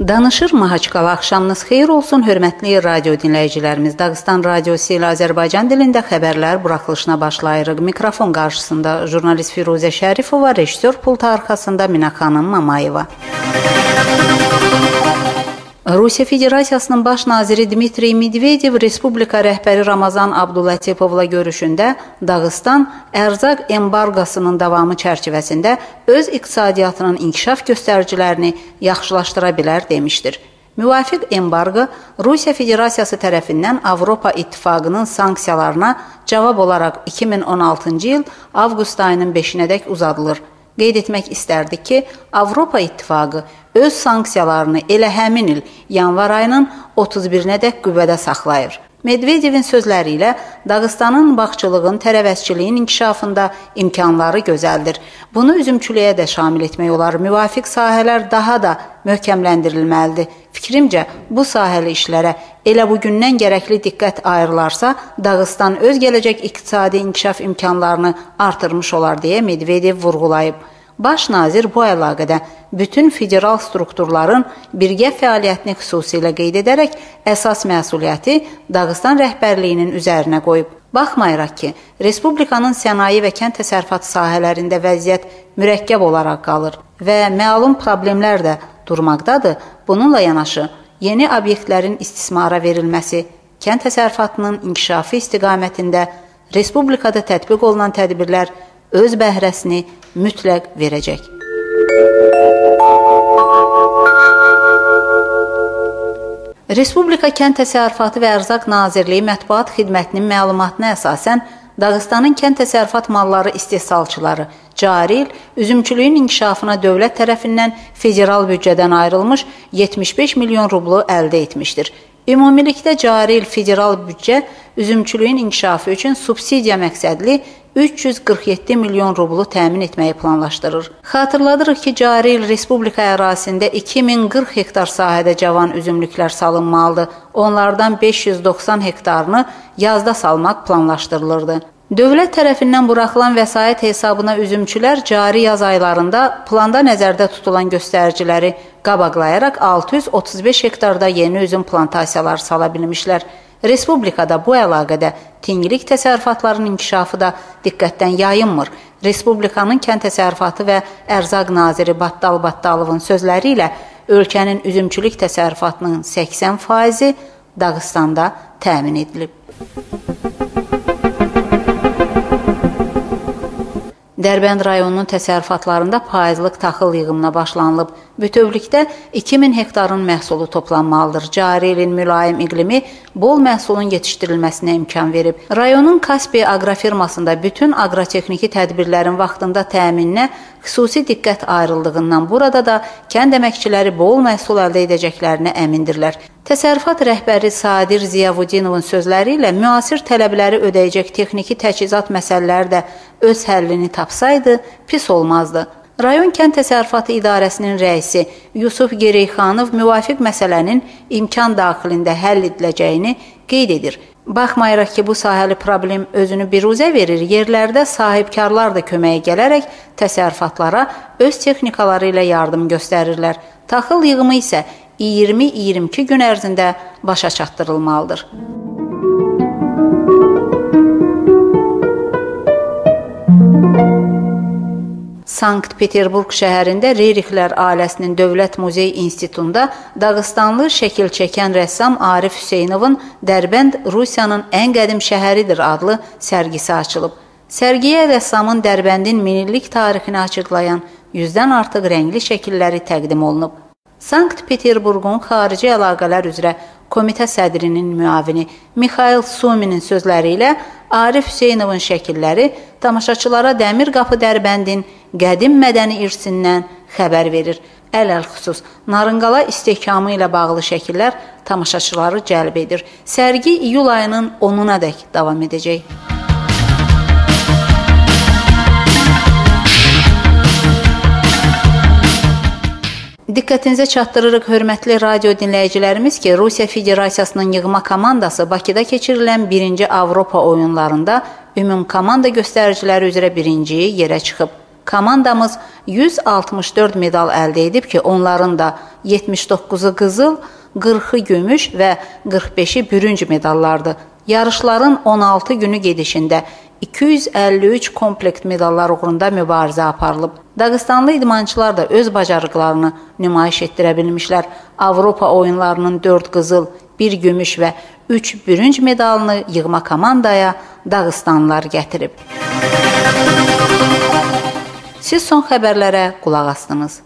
Danışır Mahaçqala, axşamınız xeyir olsun, hörmətli radyo dinləyicilərimiz. Dağıstan Radiosu ilə Azərbaycan dilində xəbərlər buraxılışına başlayırıq. Mikrofon qarşısında jurnalist Firuzə Şərifova, rejissor pultu arxasında Mina xanım Mamayeva. Rusiya Federasiyasının baş naziri Dmitri Medvedev Respublika rəhbəri Ramazan Abdullatipovla görüşündə Dağıstan ərzaq embarqasının davamı çərçivəsində öz iqtisadiyyatının inkişaf göstəricilərini yaxşılaşdıra bilər demişdir. Müvafiq embarqı Rusiya Federasiyası tərəfindən Avropa İttifaqının sanksiyalarına cavab olaraq 2016-cı il avqust ayının 5-nədək uzadılır. Qeyd etmək istərdik ki, Avropa İttifaqı öz sanksiyalarını elə həmin il yanvar ayının 31-nədək qüvvədə saxlayır. Medvedevin sözləri ilə Dağıstanın bağçılığın, tərəvəzçiliyin inkişafında imkanları gözəldir. Bunu üzümçülüyə də şamil etmək olar. Müvafiq sahələr daha da möhkəmləndirilməlidir. Fikrimcə, bu sahəli işlərə elə bugündən gərəkli diqqət ayrılarsa, Dağıstan öz gələcək iqtisadi inkişaf imkanlarını artırmış olar deyə Medvedev vurğulayıb. Baş nazir bu əlaqədə bütün federal strukturların birgə fəaliyyətini xüsusilə qeyd edərək əsas məsuliyyəti Dağıstan rəhbərliyinin üzərinə qoyub. Baxmayaraq ki, Respublikanın sənaye və kənd təsərrüfatı sahələrində vəziyyət mürəkkəb olaraq qalır və məlum problemlər də durmaqdadır. Bununla yanaşı, yeni obyektlərin istismara verilməsi, kənd təsərrüfatının inkişafı istiqamətində Respublikada tətbiq olunan tədbirlər öz bəhrəsini mütləq verəcək. Respublika Kənd Təsərrüfatı və Ərzaq Nazirliyi Mətbuat Xidmətinin məlumatına əsasən Dağıstanın kənd təsərrüfat malları istehsalçıları cari il üzümçülüyün inkişafına dövlət tərəfindən federal büdcədən ayrılmış 75 milyon rublu əldə etmişdir. Ümumilikdə cari il federal büdcə üzümçülüyün inkişafı üçün subsidiya məqsədli 347 milyon rublu təmin etməyi planlaşdırır. Xatırladırıq ki, cari il Respublika ərazisində 2040 hektar sahədə cavan üzümlüklər salınmalıdır. Onlardan 590 hektarını yazda salmaq planlaşdırılırdı. Dövlət tərəfindən buraxılan vəsait hesabına üzümçülər cari yaz aylarında planda nəzərdə tutulan göstəriciləri qabaqlayaraq 635 hektarda yeni üzüm plantasiyaları sala bilmişlər. Respublikada bu əlaqədə tinqilik təsərrüfatlarının inkişafı da diqqətdən yayınmır. Respublikanın Kənd Təsərrüfatı və Ərzaq naziri Battal Battalovun sözləri ilə ölkənin üzümçülük təsərrüfatının 80%-i Dağıstanda təmin edilib. Dərbənd rayonunun təsərrüfatlarında payızlıq taxıl yığımına başlanılıb. Bütövlükdə 2000 hektarın məhsulu toplanmalıdır. Cari ilin mülayim iqlimi bol məhsulun yetişdirilməsinə imkan verib. Rayonun Kaspia aqrofirmasında bütün aqrotexniki tədbirlərin vaxtında təmininə xüsusi diqqət ayrıldığından burada da kənd əməkçiləri bol məhsul əldə edəcəklərinə əmindirlər. Təsərrüfat rəhbəri Sadir Ziyavudinovun sözləri ilə müasir tələbləri ödəyəcək texniki təchizat məsələləri də öz həllini tapsaydı, pis olmazdı. Rayon Kənd Təsərrüfatı İdarəsinin rəisi Yusuf Gereyxanov müvafiq məsələnin imkan daxilində həll ediləcəyini qeyd edir. Baxmayaraq ki, bu sahəli problem özünü biruzə verir, yerlərdə sahibkarlar da köməyə gələrək təsərrüfatlara öz texnikaları ilə yardım göstərirlər. Taxıl yığımı isə 20-22 gün ərzində başa çatdırılmalıdır. Sankt-Peterburq şəhərində Rerixlər ailəsinin Dövlət Muzey İnstitutunda Dağıstanlı şəkil çəkən rəssam Arif Hüseynovun Dərbənd Rusiyanın ən qədim şəhəridir adlı sərgisi açılıb. Sərgiyə rəssamın Dərbəndin minillik tarixini açıqlayan 100-dən artıq rəngli şəkilləri təqdim olunub. Sankt-Peterburqun xarici əlaqələr üzrə komitə sədrinin müavini Mikhail Suminin sözləri ilə Arif Hüseynovun şəkilləri tamaşaçılara Dəmir Qapı Dərbəndin qədim mədəni irsindən xəbər verir. Ələl-xüsus, narınqala istehkamı ilə bağlı şəkillər tamaşaçıları cəlb edir. Sərgi iyul ayının 10-unadək davam edəcək. Diqqətinizə çatdırırıq, hörmətli radio dinləyicilərimiz ki, Rusiya Federasiyasının yığma komandası Bakıda keçirilən 1-ci Avropa oyunlarında ümumkomanda göstəriciləri üzrə 1-ci yerə çıxıb. Komandamız 164 medal əldə edib ki, onların da 79-u qızıl, 40-ı gümüş və 45-i bürünc medallardır. Yarışların 16 günü gedişində 253 komplekt medallar uğrunda mübarizə aparılıb. Dağıstanlı idmançılar da öz bacarıqlarını nümayiş etdirə bilmişlər. Avropa oyunlarının 4 qızıl, 1 gümüş və 3 bürünc medalını yığma komandaya Dağıstanlılar gətirib. Siz son xəbərlərə qulaq astınız.